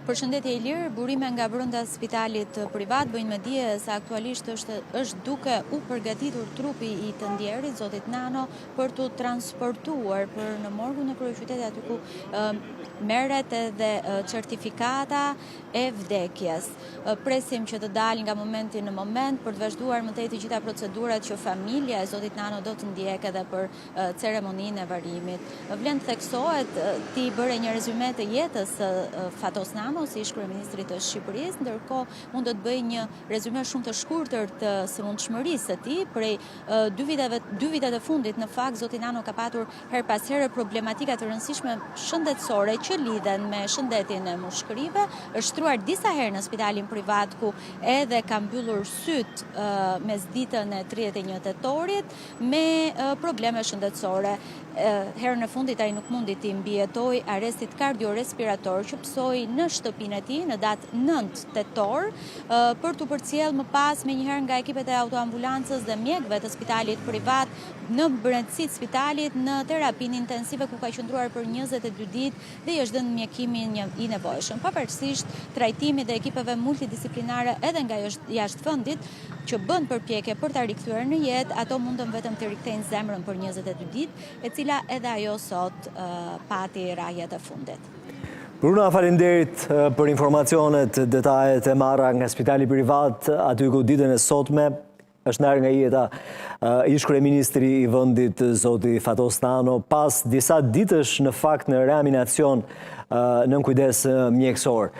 Përshëndetje Ilir, burime nga brenda spitalit privat bëjnë me dije se aktualisht është duke u përgatitur trupi i të ndjerit, zotit Nano, për të transportuar për në morgun e kryeqytetit aty ku merret edhe certifikata e vdekjes. Presim që të dalë nga momenti në moment për të vazhduar më tej të gjitha procedurat që familja e zotit Nano do të ndjek edhe për ceremoninë e varimit. Vlen të theksohet ti bëre një rezume të jetës së Fatos Nano si ish kryeministri të Shqipërisë, ndërkohë unë do të bëj një rezume shumë të shkurtër të sëmundshmërisë së tij prej dy viteve të fundit. Në fakt zoti Nano ka patur her pas here problematika të rëndësishme shëndetësore që lidhen me shëndetin e mushkërive. Është shtruar disa herë në spitalin privat ku edhe ka mbyllur syt mesditën e 31 tetorit me probleme shëndetësore. Herën e fundit ai nuk mundi të mbijetoj arrestit kardiorespirator që psoi në shtëpinë e tij në datë 9 tetor për të përcjell më pas menjëherë nga ekipet e autoambulancës dhe mjekëve të spitalit privat në brendësi të spitalit në terapinë intensive ku ka qëndruar për 22 ditë dhe i është dhënë mjekimin i nevojshëm. Pavarësisht trajtimit dhe ekipeve multidisiplinare edhe nga jashtë vendit që bën përpjekje për ta rikthyer në jetë, ato mundën vetëm të rikthejnë zemrën për 22 ditë, e cila edhe ajo sot pati rrahjet e fundit. Bruna, faleminderit për informacionet, detajet e marra nga spitali privat aty ku ditën e sotme është ndarë nga jeta ish kryeministri i vendit zoti Fatos Nano pas disa ditësh në fakt në reanimacion nën kujdes mjekësor.